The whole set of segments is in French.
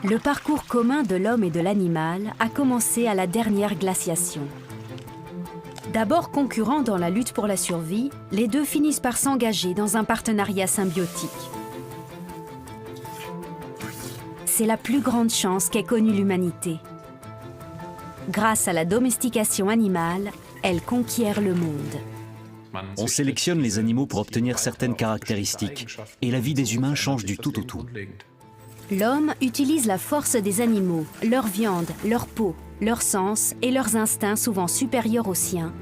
Le parcours commun de l'homme et de l'animal a commencé à la dernière glaciation. D'abord concurrents dans la lutte pour la survie, les deux finissent par s'engager dans un partenariat symbiotique. C'est la plus grande chance qu'ait connue l'humanité. Grâce à la domestication animale, elle conquiert le monde. On sélectionne les animaux pour obtenir certaines caractéristiques, et la vie des humains change du tout au tout. L'homme utilise la force des animaux, leur viande, leur peau, leur sens et leurs instincts souvent supérieurs aux siens,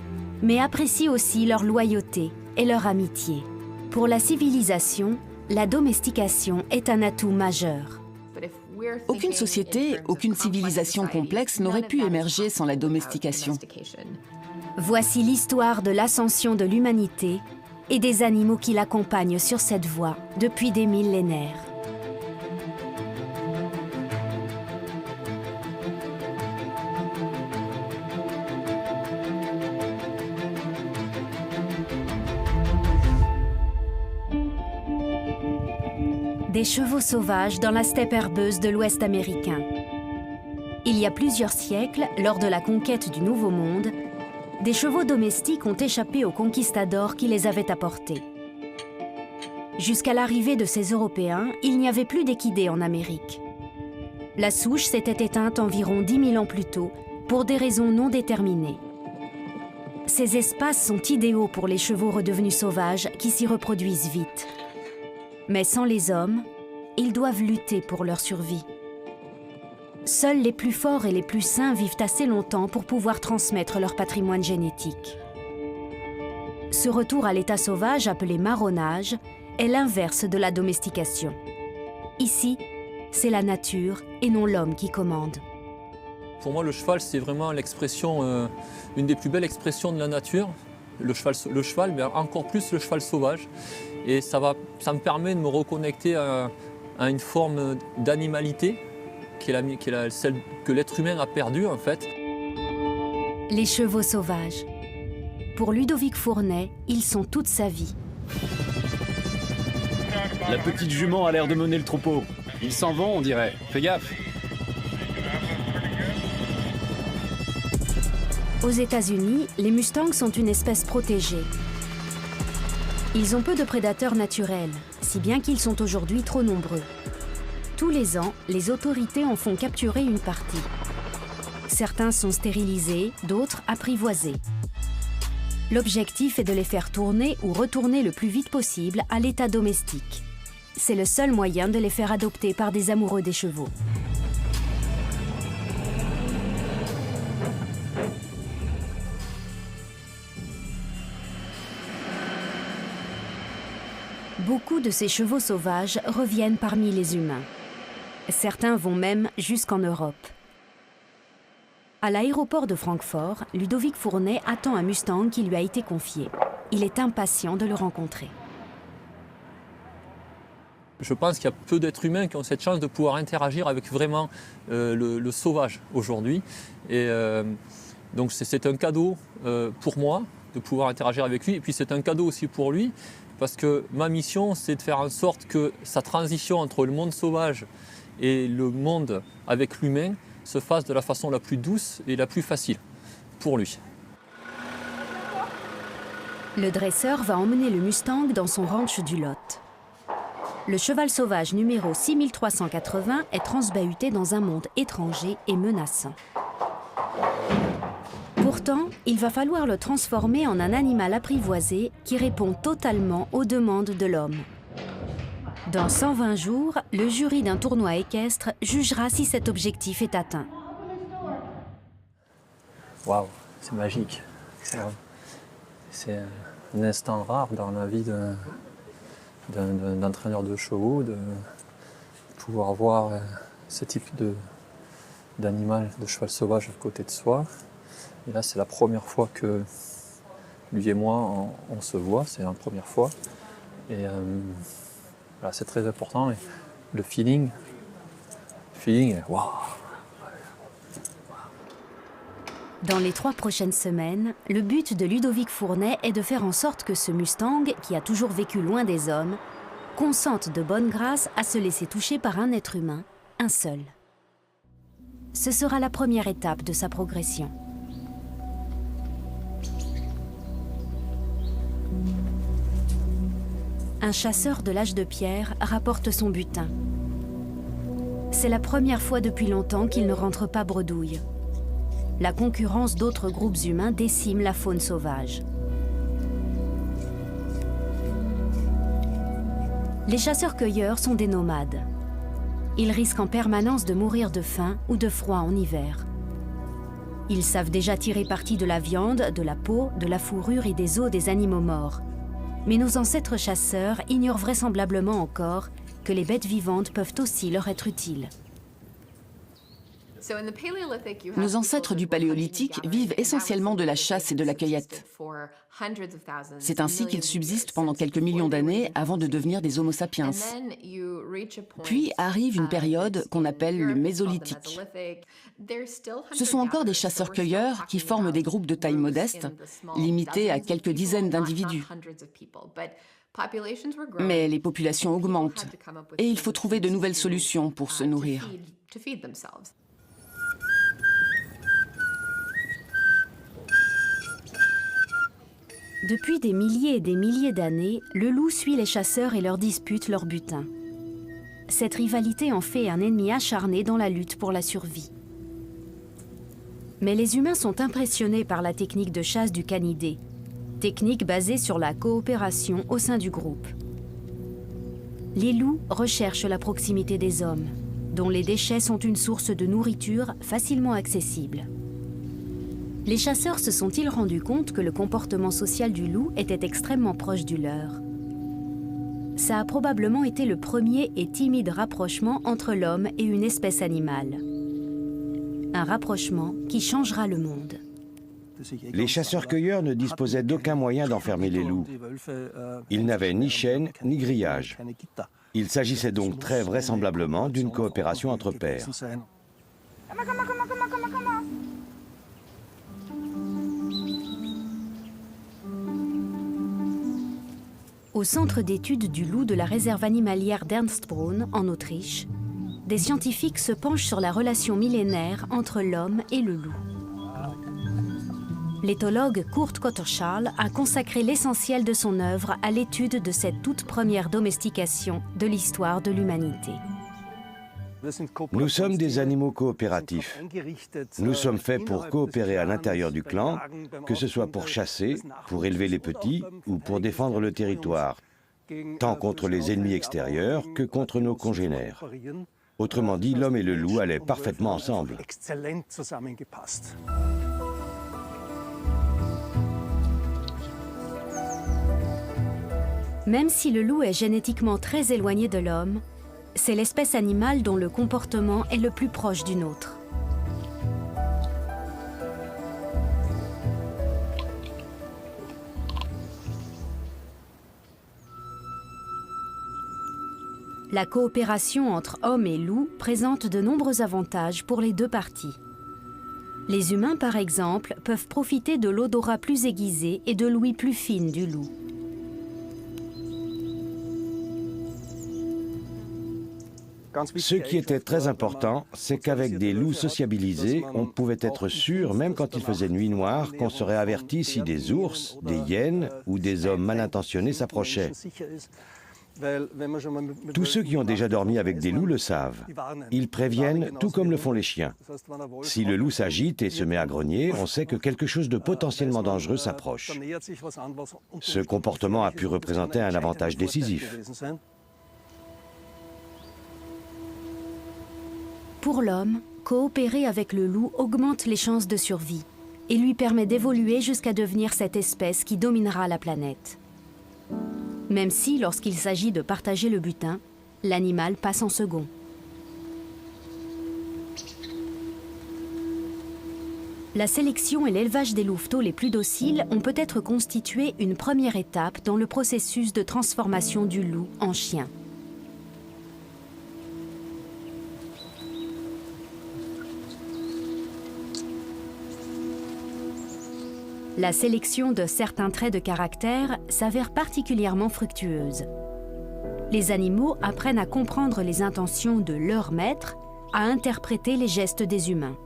mais apprécie aussi leur loyauté et leur amitié. Pour la civilisation, la domestication est un atout majeur. Aucune société, aucune civilisation complexe n'aurait pu émerger sans la domestication. Voici l'histoire de l'ascension de l'humanité et des animaux qui l'accompagnent sur cette voie depuis des millénaires. Des chevaux sauvages dans la steppe herbeuse de l'Ouest américain. Il y a plusieurs siècles, lors de la conquête du Nouveau Monde, des chevaux domestiques ont échappé aux conquistadors qui les avaient apportés. Jusqu'à l'arrivée de ces Européens, il n'y avait plus d'équidés en Amérique. La souche s'était éteinte environ 10 000 ans plus tôt, pour des raisons non déterminées. Ces espaces sont idéaux pour les chevaux redevenus sauvages qui s'y reproduisent vite. Mais sans les hommes, ils doivent lutter pour leur survie. Seuls les plus forts et les plus sains vivent assez longtemps pour pouvoir transmettre leur patrimoine génétique. Ce retour à l'état sauvage, appelé marronnage, est l'inverse de la domestication. Ici, c'est la nature et non l'homme qui commande. Pour moi, le cheval, c'est vraiment l'expression, une des plus belles expressions de la nature. Le cheval, mais encore plus le cheval sauvage. Et ça me permet de me reconnecter à une forme d'animalité qui est celle que l'être humain a perdue en fait. Les chevaux sauvages. Pour Ludovic Fournet, ils sont toute sa vie. La petite jument a l'air de mener le troupeau. Ils s'en vont, on dirait. Fais gaffe. Aux États-Unis, les mustangs sont une espèce protégée. Ils ont peu de prédateurs naturels, si bien qu'ils sont aujourd'hui trop nombreux. Tous les ans, les autorités en font capturer une partie. Certains sont stérilisés, d'autres apprivoisés. L'objectif est de les faire tourner ou retourner le plus vite possible à l'état domestique. C'est le seul moyen de les faire adopter par des amoureux des chevaux. Beaucoup de ces chevaux sauvages reviennent parmi les humains. Certains vont même jusqu'en Europe. À l'aéroport de Francfort, Ludovic Fournet attend un Mustang qui lui a été confié. Il est impatient de le rencontrer. Je pense qu'il y a peu d'êtres humains qui ont cette chance de pouvoir interagir avec vraiment le sauvage aujourd'hui. Et donc c'est un cadeau pour moi de pouvoir interagir avec lui. Et puis c'est un cadeau aussi pour lui. Parce que ma mission, c'est de faire en sorte que sa transition entre le monde sauvage et le monde avec l'humain se fasse de la façon la plus douce et la plus facile pour lui. Le dresseur va emmener le Mustang dans son ranch du Lot. Le cheval sauvage numéro 6380 est transbahuté dans un monde étranger et menaçant. Pourtant, il va falloir le transformer en un animal apprivoisé qui répond totalement aux demandes de l'homme. Dans 120 jours, le jury d'un tournoi équestre jugera si cet objectif est atteint. Waouh, c'est magique. C'est un instant rare dans la vie d'un entraîneur de chevaux, de pouvoir voir ce type d'animal, de cheval sauvage à côté de soi. Et là, c'est la première fois que lui et moi, on se voit, c'est la première fois. Et voilà, c'est très important. Et le feeling est waouh! Dans les 3 prochaines semaines, le but de Ludovic Fournet est de faire en sorte que ce Mustang, qui a toujours vécu loin des hommes, consentent de bonne grâce à se laisser toucher par un être humain, un seul. Ce sera la première étape de sa progression. Un chasseur de l'âge de pierre rapporte son butin. C'est la première fois depuis longtemps qu'il ne rentre pas bredouille. La concurrence d'autres groupes humains décime la faune sauvage. Les chasseurs-cueilleurs sont des nomades. Ils risquent en permanence de mourir de faim ou de froid en hiver. Ils savent déjà tirer parti de la viande, de la peau, de la fourrure et des os des animaux morts. Mais nos ancêtres chasseurs ignorent vraisemblablement encore que les bêtes vivantes peuvent aussi leur être utiles. Nos ancêtres du Paléolithique vivent essentiellement de la chasse et de la cueillette. C'est ainsi qu'ils subsistent pendant quelques millions d'années avant de devenir des Homo sapiens. Puis arrive une période qu'on appelle le Mésolithique. Ce sont encore des chasseurs-cueilleurs qui forment des groupes de taille modeste, limités à quelques dizaines d'individus. Mais les populations augmentent et il faut trouver de nouvelles solutions pour se nourrir. Depuis des milliers et des milliers d'années, le loup suit les chasseurs et leur dispute leur butin. Cette rivalité en fait un ennemi acharné dans la lutte pour la survie. Mais les humains sont impressionnés par la technique de chasse du canidé, technique basée sur la coopération au sein du groupe. Les loups recherchent la proximité des hommes, dont les déchets sont une source de nourriture facilement accessible. Les chasseurs se sont-ils rendus compte que le comportement social du loup était extrêmement proche du leur? Ça a probablement été le premier et timide rapprochement entre l'homme et une espèce animale. Un rapprochement qui changera le monde. Les chasseurs-cueilleurs ne disposaient d'aucun moyen d'enfermer les loups. Ils n'avaient ni chaîne ni grillage. Il s'agissait donc très vraisemblablement d'une coopération entre pairs. Au centre d'études du loup de la réserve animalière d'Ernstbrunn, en Autriche, des scientifiques se penchent sur la relation millénaire entre l'homme et le loup. L'éthologue Kurt Kotterschall a consacré l'essentiel de son œuvre à l'étude de cette toute première domestication de l'histoire de l'humanité. Nous sommes des animaux coopératifs. Nous sommes faits pour coopérer à l'intérieur du clan, que ce soit pour chasser, pour élever les petits ou pour défendre le territoire, tant contre les ennemis extérieurs que contre nos congénères. Autrement dit, l'homme et le loup allaient parfaitement ensemble. Même si le loup est génétiquement très éloigné de l'homme, c'est l'espèce animale dont le comportement est le plus proche du nôtre. La coopération entre hommes et loups présente de nombreux avantages pour les deux parties. Les humains, par exemple, peuvent profiter de l'odorat plus aiguisé et de l'ouïe plus fine du loup. Ce qui était très important, c'est qu'avec des loups sociabilisés, on pouvait être sûr, même quand il faisait nuit noire, qu'on serait averti si des ours, des hyènes ou des hommes mal intentionnés s'approchaient. Tous ceux qui ont déjà dormi avec des loups le savent. Ils préviennent, tout comme le font les chiens. Si le loup s'agite et se met à grogner, on sait que quelque chose de potentiellement dangereux s'approche. Ce comportement a pu représenter un avantage décisif. Pour l'homme, coopérer avec le loup augmente les chances de survie et lui permet d'évoluer jusqu'à devenir cette espèce qui dominera la planète. Même si, lorsqu'il s'agit de partager le butin, l'animal passe en second. La sélection et l'élevage des louveteaux les plus dociles ont peut-être constitué une première étape dans le processus de transformation du loup en chien. La sélection de certains traits de caractère s'avère particulièrement fructueuse. Les animaux apprennent à comprendre les intentions de leur maître, à interpréter les gestes des humains.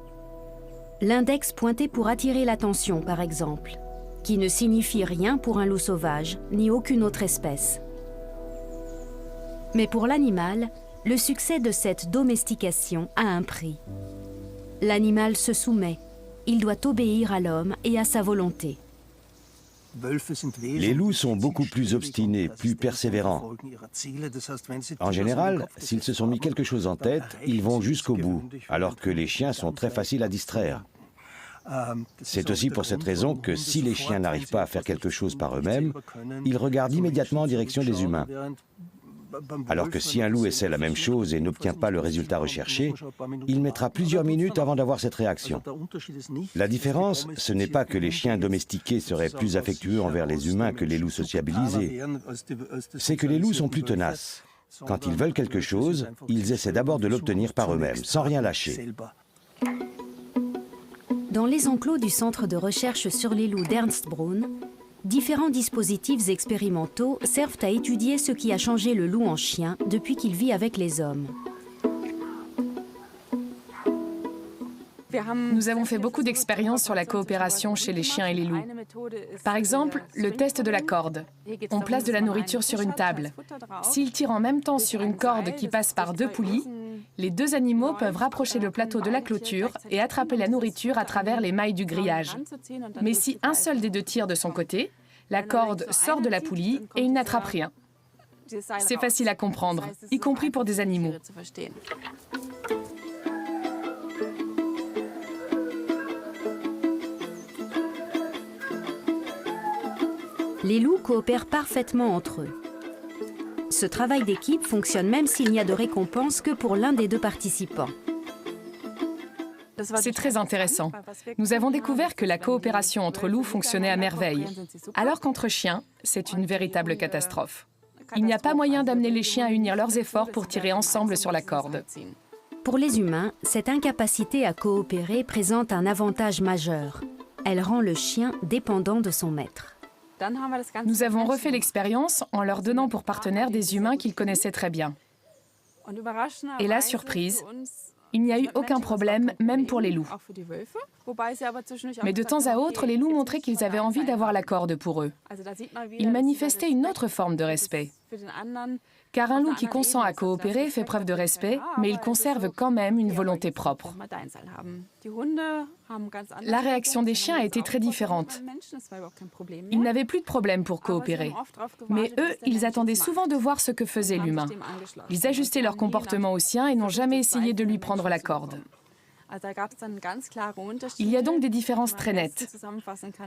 L'index pointé pour attirer l'attention, par exemple, qui ne signifie rien pour un loup sauvage, ni aucune autre espèce. Mais pour l'animal, le succès de cette domestication a un prix. L'animal se soumet, il doit obéir à l'homme et à sa volonté. Les loups sont beaucoup plus obstinés, plus persévérants. En général, s'ils se sont mis quelque chose en tête, ils vont jusqu'au bout, alors que les chiens sont très faciles à distraire. C'est aussi pour cette raison que si les chiens n'arrivent pas à faire quelque chose par eux-mêmes, ils regardent immédiatement en direction des humains. Alors que si un loup essaie la même chose et n'obtient pas le résultat recherché, il mettra plusieurs minutes avant d'avoir cette réaction. La différence, ce n'est pas que les chiens domestiqués seraient plus affectueux envers les humains que les loups sociabilisés. C'est que les loups sont plus tenaces. Quand ils veulent quelque chose, ils essaient d'abord de l'obtenir par eux-mêmes, sans rien lâcher. Dans les enclos du centre de recherche sur les loups d'Ernst Braun, différents dispositifs expérimentaux servent à étudier ce qui a changé le loup en chien depuis qu'il vit avec les hommes. Nous avons fait beaucoup d'expériences sur la coopération chez les chiens et les loups. Par exemple, le test de la corde. On place de la nourriture sur une table. S'ils tirent en même temps sur une corde qui passe par 2 poulies, les 2 animaux peuvent rapprocher le plateau de la clôture et attraper la nourriture à travers les mailles du grillage. Mais si un seul des 2 tire de son côté, la corde sort de la poulie et il n'attrape rien. C'est facile à comprendre, y compris pour des animaux. Les loups coopèrent parfaitement entre eux. Ce travail d'équipe fonctionne même s'il n'y a de récompense que pour l'un des 2 participants. C'est très intéressant. Nous avons découvert que la coopération entre loups fonctionnait à merveille, alors qu'entre chiens, c'est une véritable catastrophe. Il n'y a pas moyen d'amener les chiens à unir leurs efforts pour tirer ensemble sur la corde. Pour les humains, cette incapacité à coopérer présente un avantage majeur. Elle rend le chien dépendant de son maître. Nous avons refait l'expérience en leur donnant pour partenaires des humains qu'ils connaissaient très bien. Et la surprise, il n'y a eu aucun problème, même pour les loups. Mais de temps à autre, les loups montraient qu'ils avaient envie d'avoir la corde pour eux. Ils manifestaient une autre forme de respect. Car un loup qui consent à coopérer fait preuve de respect, mais il conserve quand même une volonté propre. La réaction des chiens a été très différente. Ils n'avaient plus de problème pour coopérer. Mais eux, ils attendaient souvent de voir ce que faisait l'humain. Ils ajustaient leur comportement au sien et n'ont jamais essayé de lui prendre la corde. Il y a donc des différences très nettes.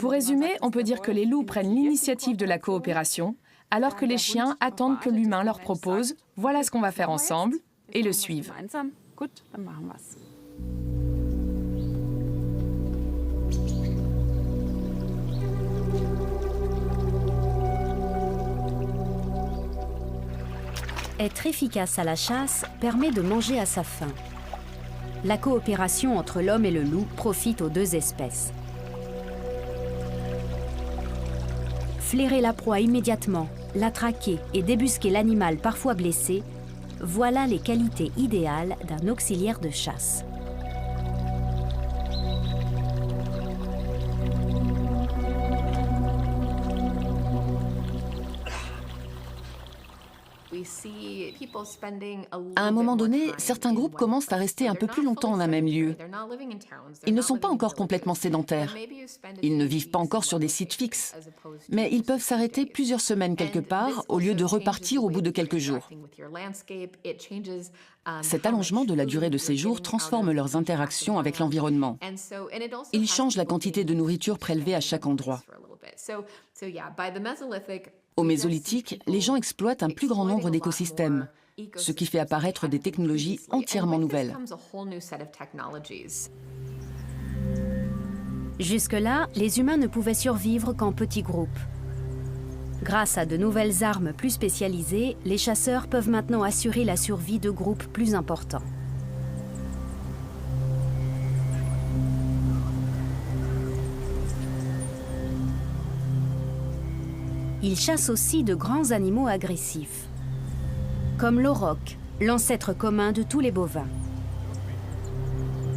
Pour résumer, on peut dire que les loups prennent l'initiative de la coopération, alors que les chiens attendent que l'humain leur propose « voilà ce qu'on va faire ensemble » et le suivent. Être efficace à la chasse permet de manger à sa faim. La coopération entre l'homme et le loup profite aux 2 espèces. Flairer la proie immédiatement, la traquer et débusquer l'animal parfois blessé, voilà les qualités idéales d'un auxiliaire de chasse. À un moment donné, certains groupes commencent à rester un peu plus longtemps en un même lieu. Ils ne sont pas encore complètement sédentaires. Ils ne vivent pas encore sur des sites fixes. Mais ils peuvent s'arrêter plusieurs semaines quelque part au lieu de repartir au bout de quelques jours. Cet allongement de la durée de séjour transforme leurs interactions avec l'environnement. Il change la quantité de nourriture prélevée à chaque endroit. Au Mésolithique, les gens exploitent un plus grand nombre d'écosystèmes, ce qui fait apparaître des technologies entièrement nouvelles. Jusque-là, les humains ne pouvaient survivre qu'en petits groupes. Grâce à de nouvelles armes plus spécialisées, les chasseurs peuvent maintenant assurer la survie de groupes plus importants. Ils chassent aussi de grands animaux agressifs. comme l'auroch, l'ancêtre commun de tous les bovins.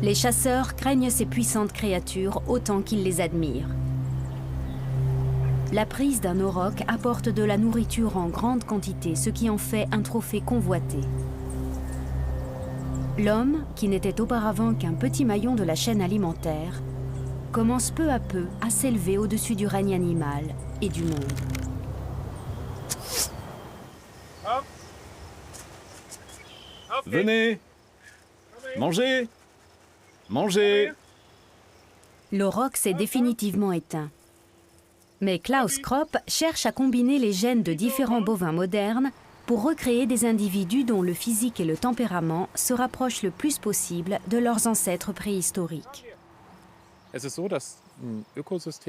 Les chasseurs craignent ces puissantes créatures autant qu'ils les admirent. La prise d'un auroch apporte de la nourriture en grande quantité, ce qui en fait un trophée convoité. L'homme, qui n'était auparavant qu'un petit maillon de la chaîne alimentaire, commence peu à peu à s'élever au-dessus du règne animal et du monde. Venez! Mangez! Mangez! L'auroch s'est définitivement éteint. Mais Klaus Kropp cherche à combiner les gènes de différents bovins modernes pour recréer des individus dont le physique et le tempérament se rapprochent le plus possible de leurs ancêtres préhistoriques.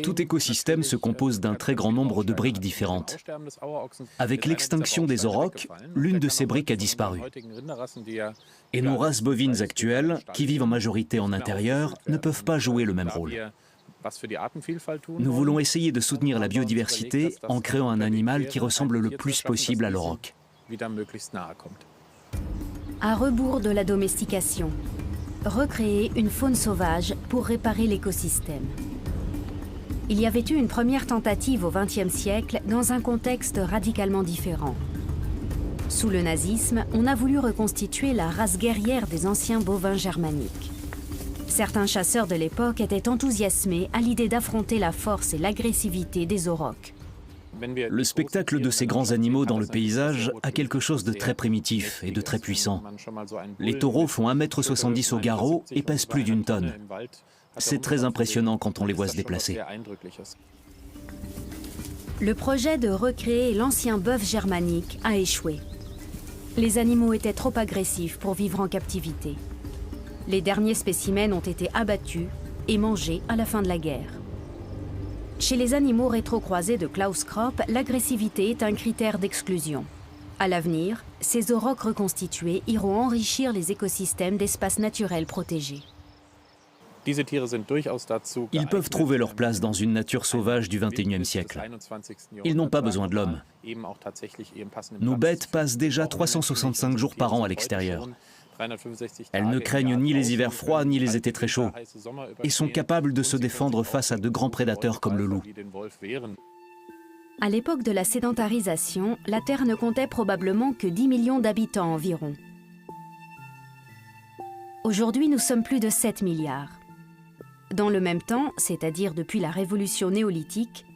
Tout écosystème se compose d'un très grand nombre de briques différentes. Avec l'extinction des aurochs, l'une de ces briques a disparu. Et nos races bovines actuelles, qui vivent en majorité en intérieur, ne peuvent pas jouer le même rôle. Nous voulons essayer de soutenir la biodiversité en créant un animal qui ressemble le plus possible à l'auroch. À rebours de la domestication, recréer une faune sauvage pour réparer l'écosystème. Il y avait eu une première tentative au XXe siècle dans un contexte radicalement différent. Sous le nazisme, on a voulu reconstituer la race guerrière des anciens bovins germaniques. Certains chasseurs de l'époque étaient enthousiasmés à l'idée d'affronter la force et l'agressivité des aurochs. Le spectacle de ces grands animaux dans le paysage a quelque chose de très primitif et de très puissant. Les taureaux font 1,70 m au garrot et pèsent plus d'1 tonne. C'est très impressionnant quand on les voit se déplacer. Le projet de recréer l'ancien bœuf germanique a échoué. Les animaux étaient trop agressifs pour vivre en captivité. Les derniers spécimens ont été abattus et mangés à la fin de la guerre. Chez les animaux rétrocroisés de Klaus Kropp, l'agressivité est un critère d'exclusion. À l'avenir, ces aurochs reconstitués iront enrichir les écosystèmes d'espaces naturels protégés. Ils peuvent trouver leur place dans une nature sauvage du XXIe siècle. Ils n'ont pas besoin de l'homme. Nos bêtes passent déjà 365 jours par an à l'extérieur. Elles ne craignent ni les hivers froids ni les étés très chauds et sont capables de se défendre face à de grands prédateurs comme le loup. À l'époque de la sédentarisation, la Terre ne comptait probablement que 10 millions d'habitants environ. Aujourd'hui, nous sommes plus de 7 milliards. Dans le même temps, c'est-à-dire depuis la révolution néolithique,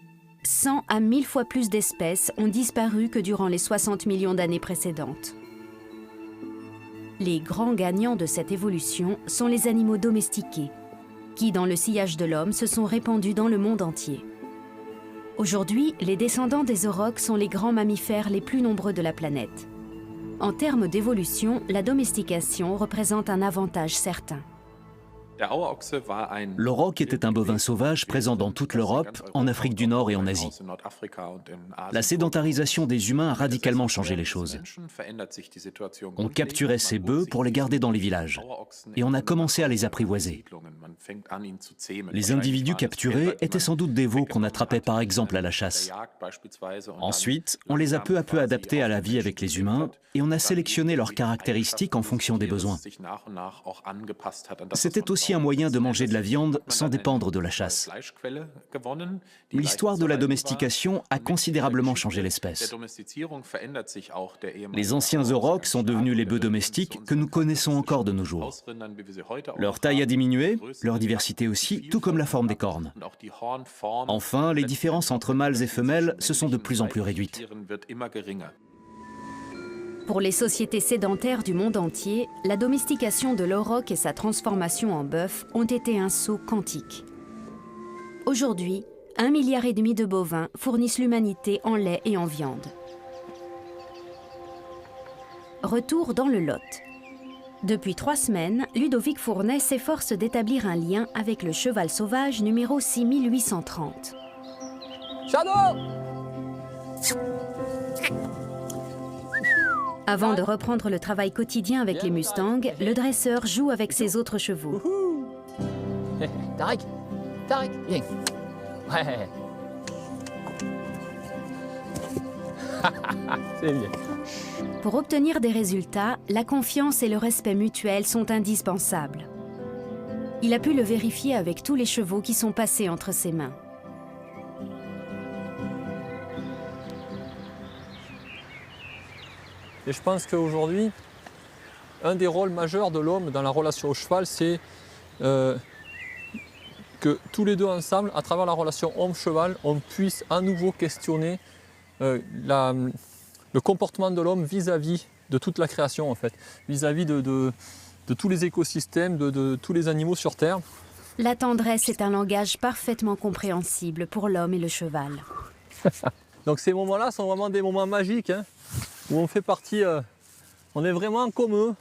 100 à 1000 fois plus d'espèces ont disparu que durant les 60 millions d'années précédentes. Les grands gagnants de cette évolution sont les animaux domestiqués, qui, dans le sillage de l'homme, se sont répandus dans le monde entier. Aujourd'hui, les descendants des aurochs sont les grands mammifères les plus nombreux de la planète. En termes d'évolution, la domestication représente un avantage certain. L'auroch était un bovin sauvage présent dans toute l'Europe, en Afrique du Nord et en Asie. La sédentarisation des humains a radicalement changé les choses. On capturait ces bœufs pour les garder dans les villages, et on a commencé à les apprivoiser. Les individus capturés étaient sans doute des veaux qu'on attrapait par exemple à la chasse. Ensuite, on les a peu à peu adaptés à la vie avec les humains, et on a sélectionné leurs caractéristiques en fonction des besoins. C'était aussi un moyen de manger de la viande sans dépendre de la chasse. L'histoire de la domestication a considérablement changé l'espèce. Les anciens aurochs sont devenus les bœufs domestiques que nous connaissons encore de nos jours. Leur taille a diminué, leur diversité aussi, tout comme la forme des cornes. Enfin, les différences entre mâles et femelles se sont de plus en plus réduites. Pour les sociétés sédentaires du monde entier, la domestication de l'auroch et sa transformation en bœuf ont été un saut quantique. Aujourd'hui, 1,5 milliard de bovins fournissent l'humanité en lait et en viande. Retour dans le Lot. Depuis 3 semaines, Ludovic Fournet s'efforce d'établir un lien avec le cheval sauvage numéro 6830. Shadow! Avant de reprendre le travail quotidien avec les Mustangs, le dresseur joue avec ses autres chevaux. Tarek, viens. Ouais. C'est bien. Pour obtenir des résultats, la confiance et le respect mutuel sont indispensables. Il a pu le vérifier avec tous les chevaux qui sont passés entre ses mains. Et je pense qu'aujourd'hui, un des rôles majeurs de l'homme dans la relation au cheval, c'est que tous les deux ensemble, à travers la relation homme-cheval, on puisse à nouveau questionner le comportement de l'homme vis-à-vis de toute la création, en fait, vis-à-vis de tous les écosystèmes, de tous les animaux sur Terre. La tendresse est un langage parfaitement compréhensible pour l'homme et le cheval. Donc ces moments-là sont vraiment des moments magiques, hein, où on fait partie, on est vraiment comme eux.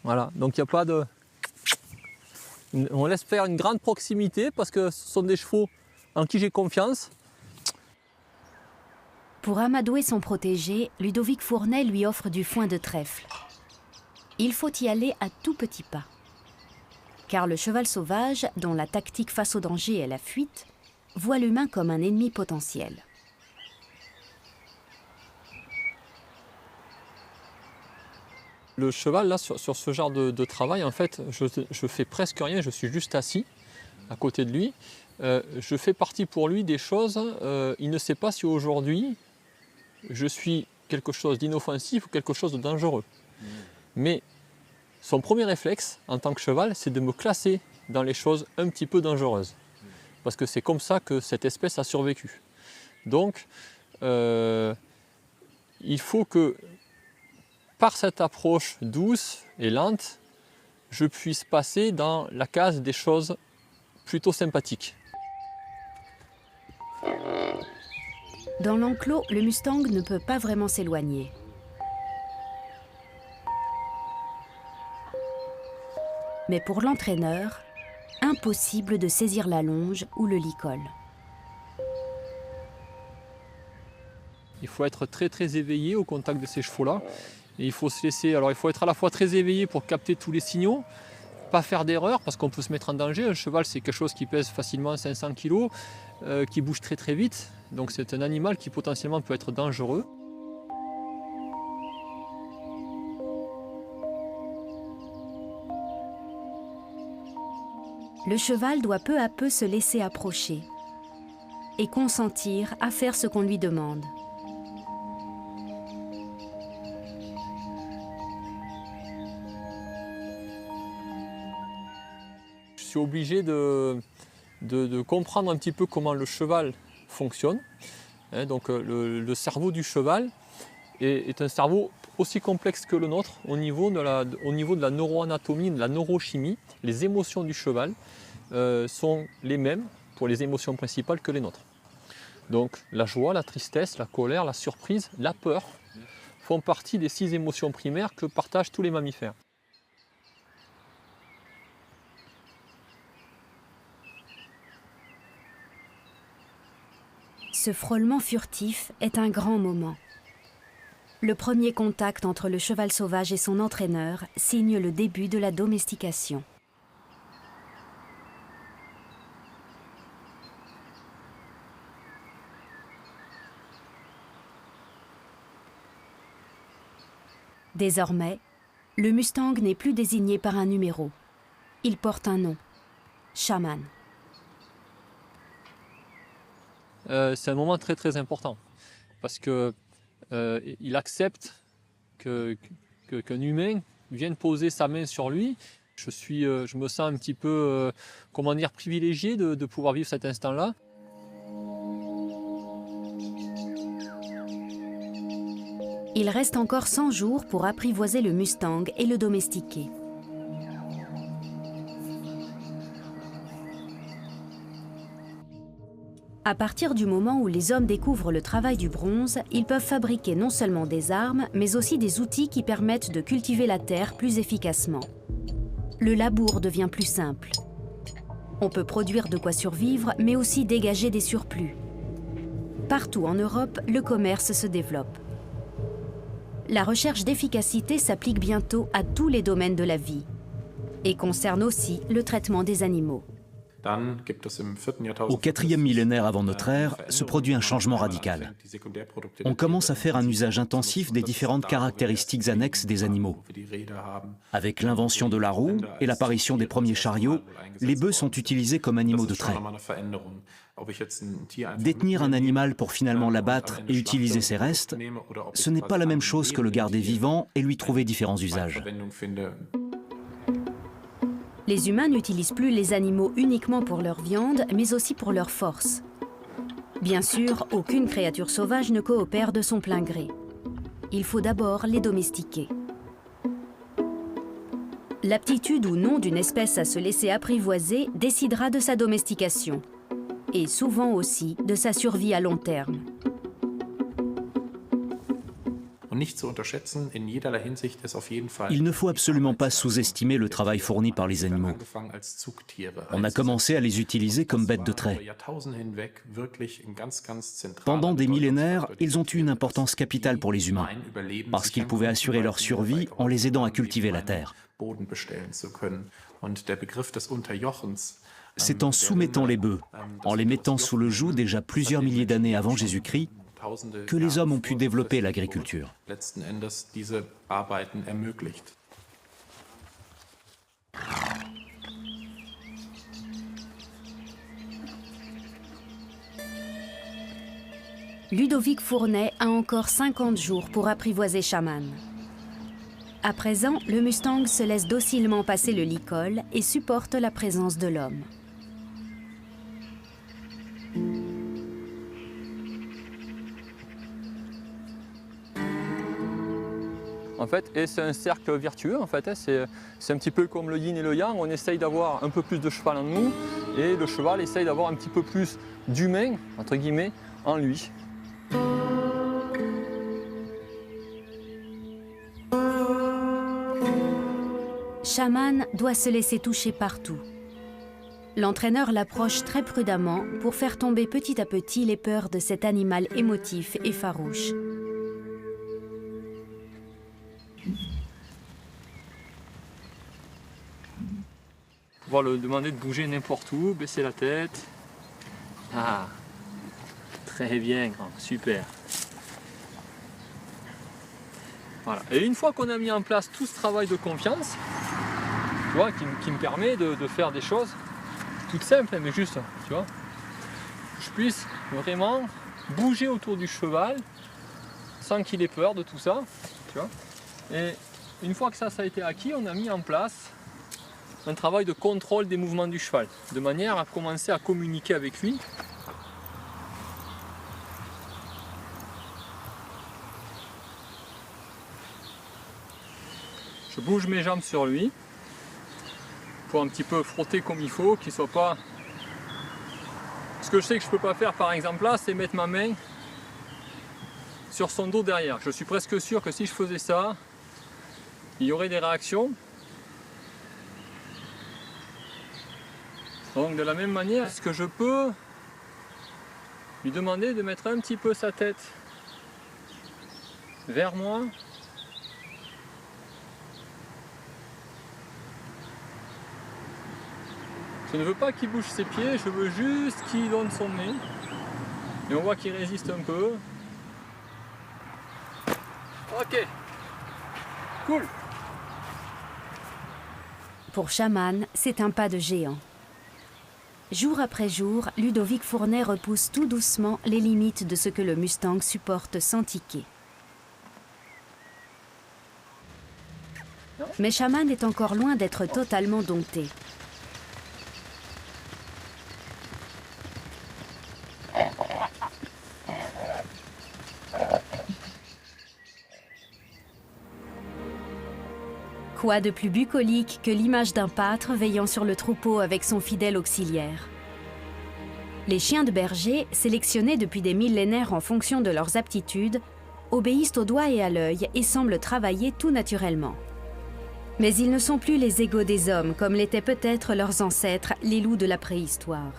Voilà, donc il n'y a pas de... On laisse faire une grande proximité parce que ce sont des chevaux en qui j'ai confiance. Pour amadouer son protégé, Ludovic Fournet lui offre du foin de trèfle. Il faut y aller à tout petits pas. Car le cheval sauvage, dont la tactique face au danger est la fuite, voit l'humain comme un ennemi potentiel. Le cheval, là, sur ce genre de travail, en fait, je fais presque rien, je suis juste assis à côté de lui. Je fais partie pour lui des choses, il ne sait pas si aujourd'hui je suis quelque chose d'inoffensif ou quelque chose de dangereux. Mais son premier réflexe en tant que cheval, c'est de me classer dans les choses un petit peu dangereuses. Parce que c'est comme ça que cette espèce a survécu. Donc, il faut que, par cette approche douce et lente, je puisse passer dans la case des choses plutôt sympathiques. Dans l'enclos, le Mustang ne peut pas vraiment s'éloigner. Mais pour l'entraîneur, impossible de saisir la longe ou le licol. Il faut être très très éveillé au contact de ces chevaux-là. Et il faut se laisser. Alors il faut être à la fois très éveillé pour capter tous les signaux, pas faire d'erreur parce qu'on peut se mettre en danger. Un cheval, c'est quelque chose qui pèse facilement 500 kg, qui bouge très très vite. Donc c'est un animal qui potentiellement peut être dangereux. Le cheval doit peu à peu se laisser approcher et consentir à faire ce qu'on lui demande. Je suis obligé de comprendre un petit peu comment le cheval fonctionne. Donc le cerveau du cheval est un cerveau aussi complexe que le nôtre au niveau de la neuroanatomie, de la neurochimie. Les émotions du cheval sont les mêmes pour les émotions principales que les nôtres. Donc la joie, la tristesse, la colère, la surprise, la peur font partie des 6 émotions primaires que partagent tous les mammifères. Ce frôlement furtif est un grand moment. Le premier contact entre le cheval sauvage et son entraîneur signe le début de la domestication. Désormais, le Mustang n'est plus désigné par un numéro. Il porte un nom, Shaman. C'est un moment très très important parce que il accepte qu'un humain vienne poser sa main sur lui. Je me sens un petit peu, comment dire, privilégié de pouvoir vivre cet instant-là. Il reste encore 100 jours pour apprivoiser le Mustang et le domestiquer. À partir du moment où les hommes découvrent le travail du bronze, ils peuvent fabriquer non seulement des armes, mais aussi des outils qui permettent de cultiver la terre plus efficacement. Le labour devient plus simple. On peut produire de quoi survivre, mais aussi dégager des surplus. Partout en Europe, le commerce se développe. La recherche d'efficacité s'applique bientôt à tous les domaines de la vie et concerne aussi le traitement des animaux. Au 4e millénaire avant notre ère, se produit un changement radical. On commence à faire un usage intensif des différentes caractéristiques annexes des animaux. Avec l'invention de la roue et l'apparition des premiers chariots, les bœufs sont utilisés comme animaux de trait. Détenir un animal pour finalement l'abattre et utiliser ses restes, ce n'est pas la même chose que le garder vivant et lui trouver différents usages. Les humains n'utilisent plus les animaux uniquement pour leur viande, mais aussi pour leur force. Bien sûr, aucune créature sauvage ne coopère de son plein gré. Il faut d'abord les domestiquer. L'aptitude ou non d'une espèce à se laisser apprivoiser décidera de sa domestication, et souvent aussi de sa survie à long terme. Il ne faut absolument pas sous-estimer le travail fourni par les animaux. On a commencé à les utiliser comme bêtes de trait. Pendant des millénaires, ils ont eu une importance capitale pour les humains, parce qu'ils pouvaient assurer leur survie en les aidant à cultiver la terre. C'est en soumettant les bœufs, en les mettant sous le joug déjà plusieurs milliers d'années avant Jésus-Christ, que les hommes ont pu développer l'agriculture. Ludovic Fournay a encore 50 jours pour apprivoiser Shaman. À présent, le Mustang se laisse docilement passer le licol et supporte la présence de l'homme. En fait, et c'est un cercle vertueux, en fait, c'est un petit peu comme le yin et le yang, on essaye d'avoir un peu plus de cheval en nous, et le cheval essaye d'avoir un petit peu plus d'humain, entre guillemets, en lui. Shaman doit se laisser toucher partout. L'entraîneur l'approche très prudemment pour faire tomber petit à petit les peurs de cet animal émotif et farouche. Pouvoir le demander de bouger n'importe où, baisser la tête. Ah, très bien, super. Voilà. Et une fois qu'on a mis en place tout ce travail de confiance, tu vois, qui me permet de faire des choses toutes simples, mais juste, tu vois, que je puisse vraiment bouger autour du cheval sans qu'il ait peur de tout ça, tu vois. Et une fois que ça a été acquis, on a mis en place un travail de contrôle des mouvements du cheval, de manière à commencer à communiquer avec lui. Je bouge mes jambes sur lui pour un petit peu frotter comme il faut, qu'il soit pas... Ce que je sais que je peux pas faire par exemple là, c'est mettre ma main sur son dos derrière. Je suis presque sûr que si je faisais ça, il y aurait des réactions. Donc de la même manière, est-ce que je peux lui demander de mettre un petit peu sa tête vers moi ? Je ne veux pas qu'il bouge ses pieds, je veux juste qu'il donne son nez. Et on voit qu'il résiste un peu. Ok, cool. Pour Shaman, c'est un pas de géant. Jour après jour, Ludovic Fournay repousse tout doucement les limites de ce que le Mustang supporte sans tiquer. Mais Shaman est encore loin d'être totalement dompté. Quoi de plus bucolique que l'image d'un pâtre veillant sur le troupeau avec son fidèle auxiliaire. Les chiens de berger, sélectionnés depuis des millénaires en fonction de leurs aptitudes, obéissent au doigt et à l'œil et semblent travailler tout naturellement. Mais ils ne sont plus les égaux des hommes comme l'étaient peut-être leurs ancêtres, les loups de la préhistoire.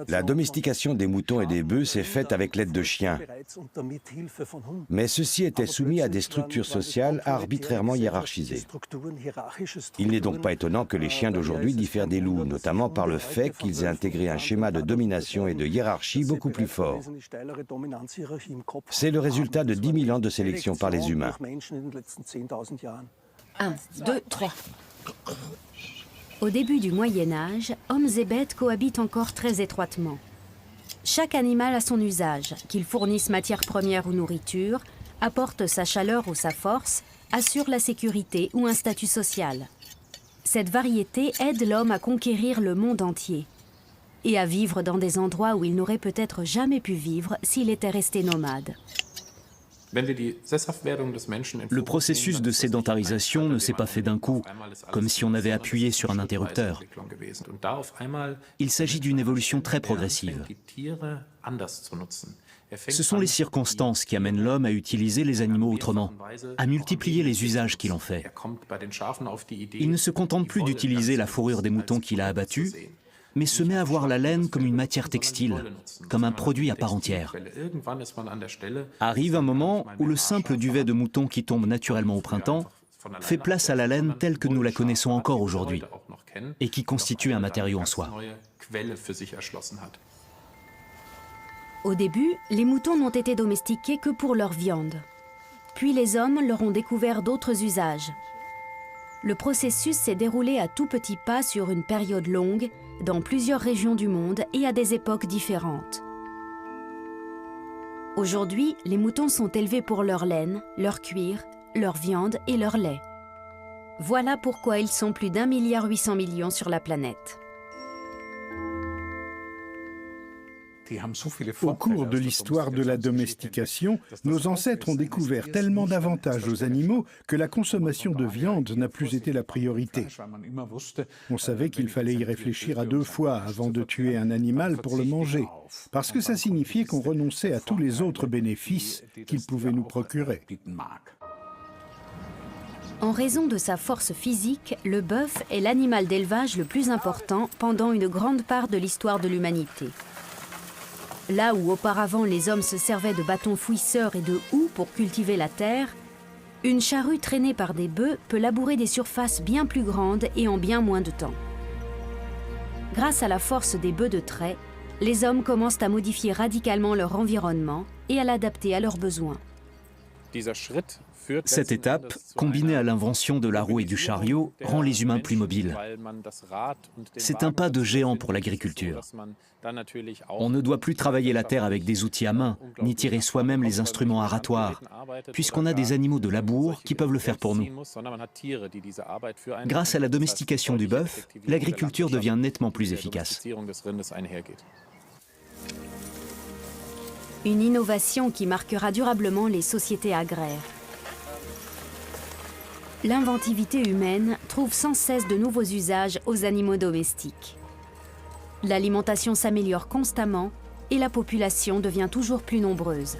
La domestication des moutons et des bœufs s'est faite avec l'aide de chiens. Mais ceux-ci étaient soumis à des structures sociales arbitrairement hiérarchisées. Il n'est donc pas étonnant que les chiens d'aujourd'hui diffèrent des loups, notamment par le fait qu'ils aient intégré un schéma de domination et de hiérarchie beaucoup plus fort. C'est le résultat de 10 000 ans de sélection par les humains. 1, 2, 3. Au début du Moyen Âge, hommes et bêtes cohabitent encore très étroitement. Chaque animal a son usage, qu'il fournisse matière première ou nourriture, apporte sa chaleur ou sa force, assure la sécurité ou un statut social. Cette variété aide l'homme à conquérir le monde entier et à vivre dans des endroits où il n'aurait peut-être jamais pu vivre s'il était resté nomade. Le processus de sédentarisation ne s'est pas fait d'un coup, comme si on avait appuyé sur un interrupteur. Il s'agit d'une évolution très progressive. Ce sont les circonstances qui amènent l'homme à utiliser les animaux autrement, à multiplier les usages qu'il en fait. Il ne se contente plus d'utiliser la fourrure des moutons qu'il a abattus, mais se met à voir la laine comme une matière textile, comme un produit à part entière. Arrive un moment où le simple duvet de mouton qui tombe naturellement au printemps fait place à la laine telle que nous la connaissons encore aujourd'hui, et qui constitue un matériau en soi. Au début, les moutons n'ont été domestiqués que pour leur viande. Puis les hommes leur ont découvert d'autres usages. Le processus s'est déroulé à tout petits pas sur une période longue, dans plusieurs régions du monde et à des époques différentes. Aujourd'hui, les moutons sont élevés pour leur laine, leur cuir, leur viande et leur lait. Voilà pourquoi ils sont plus d'1,8 milliard sur la planète. Au cours de l'histoire de la domestication, nos ancêtres ont découvert tellement d'avantages aux animaux que la consommation de viande n'a plus été la priorité. On savait qu'il fallait y réfléchir à 2 fois avant de tuer un animal pour le manger, parce que ça signifiait qu'on renonçait à tous les autres bénéfices qu'il pouvait nous procurer. En raison de sa force physique, le bœuf est l'animal d'élevage le plus important pendant une grande part de l'histoire de l'humanité. Là où auparavant les hommes se servaient de bâtons fouisseurs et de houes pour cultiver la terre, une charrue traînée par des bœufs peut labourer des surfaces bien plus grandes et en bien moins de temps. Grâce à la force des bœufs de trait, les hommes commencent à modifier radicalement leur environnement et à l'adapter à leurs besoins. Cette étape, combinée à l'invention de la roue et du chariot, rend les humains plus mobiles. C'est un pas de géant pour l'agriculture. On ne doit plus travailler la terre avec des outils à main, ni tirer soi-même les instruments aratoires, puisqu'on a des animaux de labour qui peuvent le faire pour nous. Grâce à la domestication du bœuf, l'agriculture devient nettement plus efficace. Une innovation qui marquera durablement les sociétés agraires. L'inventivité humaine trouve sans cesse de nouveaux usages aux animaux domestiques. L'alimentation s'améliore constamment et la population devient toujours plus nombreuse.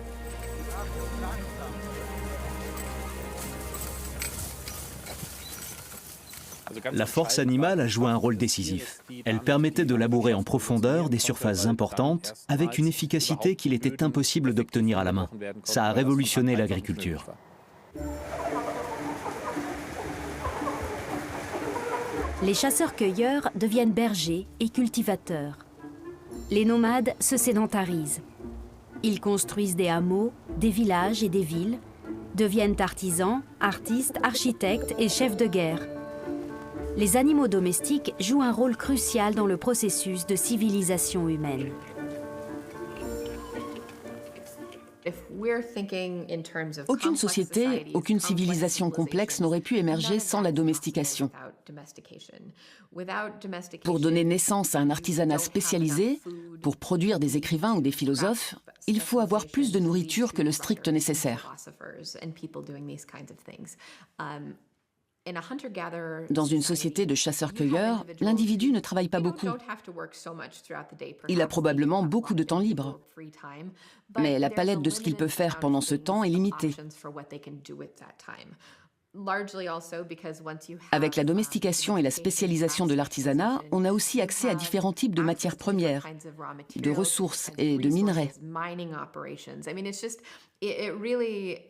La force animale a joué un rôle décisif. Elle permettait de labourer en profondeur des surfaces importantes avec une efficacité qu'il était impossible d'obtenir à la main. Ça a révolutionné l'agriculture. Les chasseurs-cueilleurs deviennent bergers et cultivateurs. Les nomades se sédentarisent. Ils construisent des hameaux, des villages et des villes, deviennent artisans, artistes, architectes et chefs de guerre. Les animaux domestiques jouent un rôle crucial dans le processus de civilisation humaine. Aucune société, aucune civilisation complexe n'aurait pu émerger sans la domestication. Pour donner naissance à un artisanat spécialisé, pour produire des écrivains ou des philosophes, il faut avoir plus de nourriture que le strict nécessaire. Dans une société de chasseurs-cueilleurs, l'individu ne travaille pas beaucoup. Il a probablement beaucoup de temps libre. Mais la palette de ce qu'il peut faire pendant ce temps est limitée. Avec la domestication et la spécialisation de l'artisanat, on a aussi accès à différents types de matières premières, de ressources et de minerais.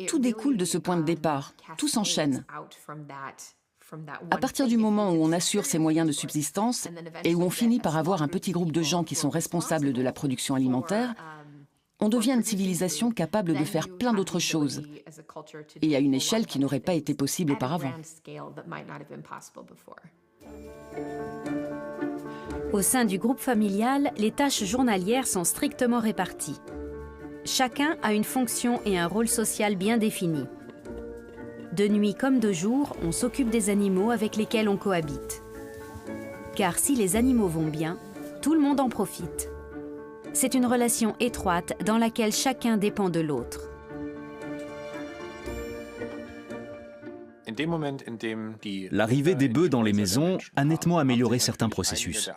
Tout découle de ce point de départ, tout s'enchaîne. À partir du moment où on assure ses moyens de subsistance et où on finit par avoir un petit groupe de gens qui sont responsables de la production alimentaire, on devient une civilisation capable de faire plein d'autres choses, et à une échelle qui n'aurait pas été possible auparavant. Au sein du groupe familial, les tâches journalières sont strictement réparties. Chacun a une fonction et un rôle social bien définis. De nuit comme de jour, on s'occupe des animaux avec lesquels on cohabite. Car si les animaux vont bien, tout le monde en profite. C'est une relation étroite dans laquelle chacun dépend de l'autre. L'arrivée des bœufs dans les maisons a nettement amélioré certains processus.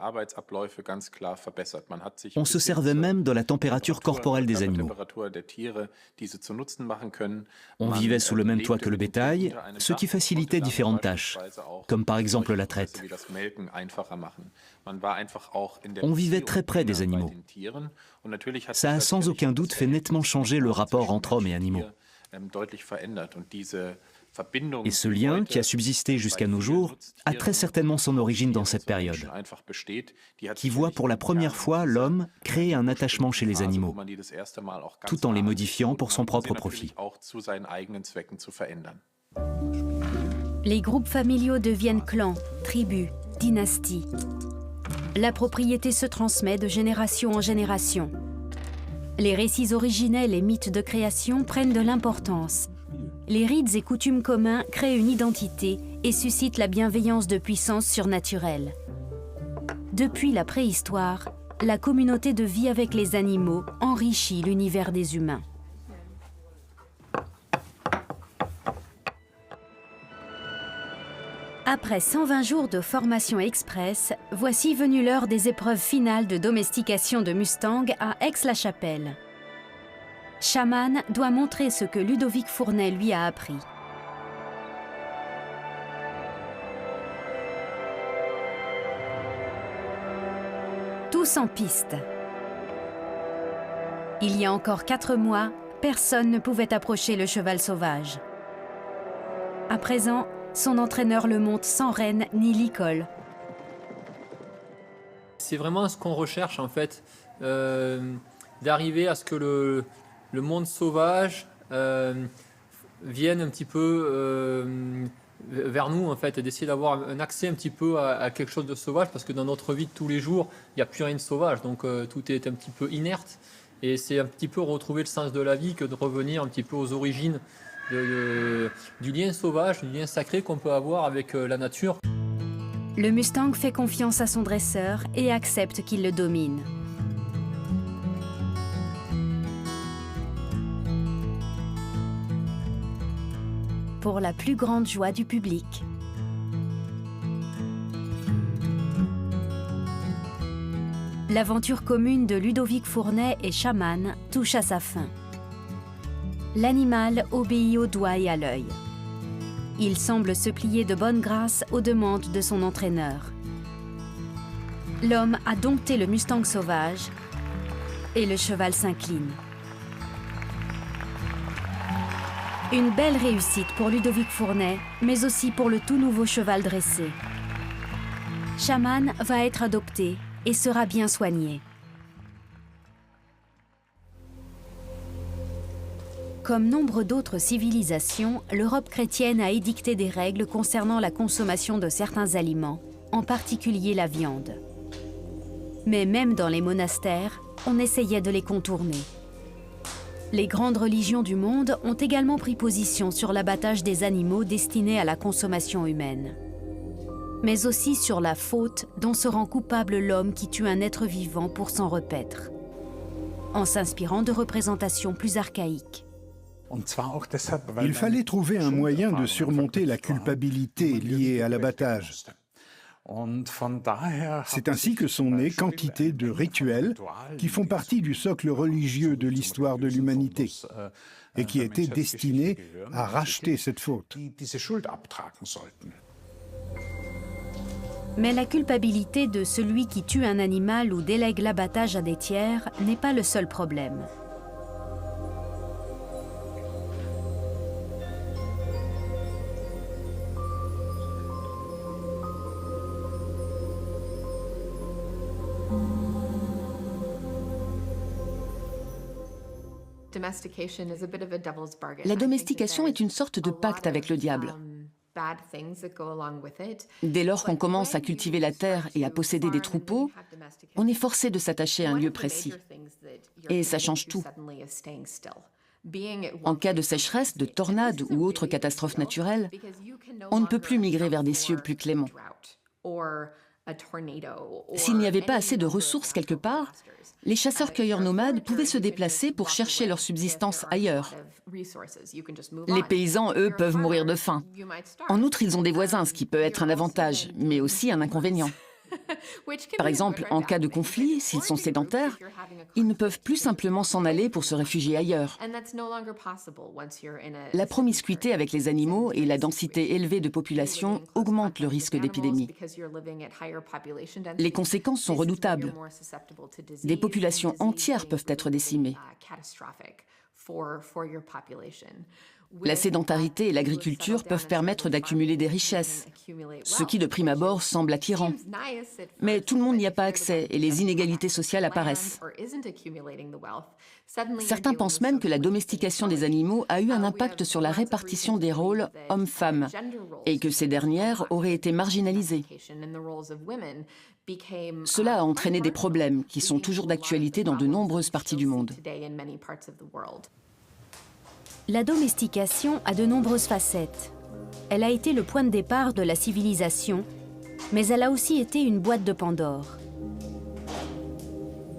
On se servait même de la température corporelle des animaux. On vivait sous le même toit que le bétail, ce qui facilitait différentes tâches, comme par exemple la traite. On vivait très près des animaux. Ça a sans aucun doute fait nettement changer le rapport entre hommes et animaux. Et ce lien, qui a subsisté jusqu'à nos jours, a très certainement son origine dans cette période, qui voit pour la première fois l'homme créer un attachement chez les animaux, tout en les modifiant pour son propre profit. Les groupes familiaux deviennent clans, tribus, dynasties. La propriété se transmet de génération en génération. Les récits originels et mythes de création prennent de l'importance. Les rites et coutumes communs créent une identité et suscitent la bienveillance de puissances surnaturelles. Depuis la préhistoire, la communauté de vie avec les animaux enrichit l'univers des humains. Après 120 jours de formation express, voici venue l'heure des épreuves finales de domestication de Mustang à Aix-la-Chapelle. Shaman doit montrer ce que Ludovic Fournay lui a appris. Tous en piste. Il y a encore 4 mois, personne ne pouvait approcher le cheval sauvage. À présent, son entraîneur le monte sans rêne ni licol. C'est vraiment ce qu'on recherche en fait, d'arriver à ce que le monde sauvage vienne un petit peu vers nous en fait, et d'essayer d'avoir un accès un petit peu à quelque chose de sauvage, parce que dans notre vie de tous les jours, il n'y a plus rien de sauvage, donc tout est un petit peu inerte, et c'est un petit peu retrouver le sens de la vie que de revenir un petit peu aux origines du lien sauvage, du lien sacré qu'on peut avoir avec la nature. Le Mustang fait confiance à son dresseur et accepte qu'il le domine. Pour la plus grande joie du public. L'aventure commune de Ludovic Fournay et Shaman touche à sa fin. L'animal obéit au doigt et à l'œil. Il semble se plier de bonne grâce aux demandes de son entraîneur. L'homme a dompté le Mustang sauvage et le cheval s'incline. Une belle réussite pour Ludovic Fournay, mais aussi pour le tout nouveau cheval dressé. Shaman va être adopté et sera bien soigné. Comme nombre d'autres civilisations, l'Europe chrétienne a édicté des règles concernant la consommation de certains aliments, en particulier la viande. Mais même dans les monastères, on essayait de les contourner. Les grandes religions du monde ont également pris position sur l'abattage des animaux destinés à la consommation humaine, mais aussi sur la faute dont se rend coupable l'homme qui tue un être vivant pour s'en repaître, en s'inspirant de représentations plus archaïques. Il fallait trouver un moyen de surmonter la culpabilité liée à l'abattage. C'est ainsi que sont nées quantité de rituels qui font partie du socle religieux de l'histoire de l'humanité et qui étaient destinés à racheter cette faute. Mais la culpabilité de celui qui tue un animal ou délègue l'abattage à des tiers n'est pas le seul problème. La domestication est une sorte de pacte avec le diable. Dès lors qu'on commence à cultiver la terre et à posséder des troupeaux, on est forcé de s'attacher à un lieu précis. Et ça change tout. En cas de sécheresse, de tornade ou autre catastrophe naturelle, on ne peut plus migrer vers des cieux plus cléments. S'il n'y avait pas assez de ressources quelque part, les chasseurs-cueilleurs nomades pouvaient se déplacer pour chercher leur subsistance ailleurs. Les paysans, eux, peuvent mourir de faim. En outre, ils ont des voisins, ce qui peut être un avantage, mais aussi un inconvénient. Par exemple, en cas de conflit, s'ils sont sédentaires, ils ne peuvent plus simplement s'en aller pour se réfugier ailleurs. La promiscuité avec les animaux et la densité élevée de population augmentent le risque d'épidémie. Les conséquences sont redoutables. Des populations entières peuvent être décimées. La sédentarité et l'agriculture peuvent permettre d'accumuler des richesses, ce qui de prime abord semble attirant. Mais tout le monde n'y a pas accès et les inégalités sociales apparaissent. Certains pensent même que la domestication des animaux a eu un impact sur la répartition des rôles hommes-femmes et que ces dernières auraient été marginalisées. Cela a entraîné des problèmes qui sont toujours d'actualité dans de nombreuses parties du monde. La domestication a de nombreuses facettes. Elle a été le point de départ de la civilisation, mais elle a aussi été une boîte de Pandore.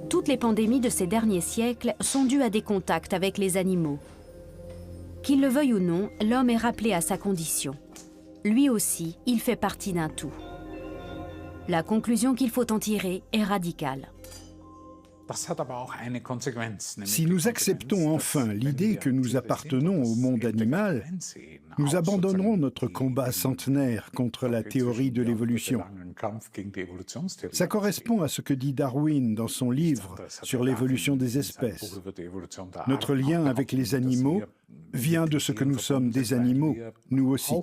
Toutes les pandémies de ces derniers siècles sont dues à des contacts avec les animaux. Qu'il le veuille ou non, l'homme est rappelé à sa condition. Lui aussi, il fait partie d'un tout. La conclusion qu'il faut en tirer est radicale. Si nous acceptons enfin l'idée que nous appartenons au monde animal, nous abandonnerons notre combat centenaire contre la théorie de l'évolution. Ça correspond à ce que dit Darwin dans son livre sur l'évolution des espèces. Notre lien avec les animaux vient de ce que nous sommes des animaux, nous aussi.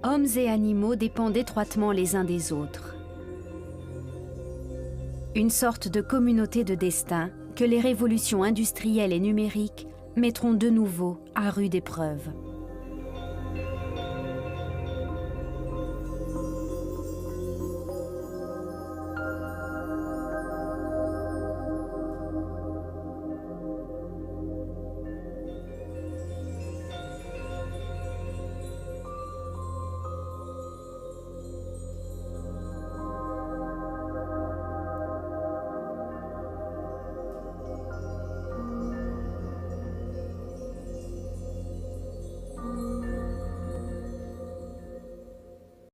Hommes et animaux dépendent étroitement les uns des autres. Une sorte de communauté de destin que les révolutions industrielles et numériques mettront de nouveau à rude épreuve.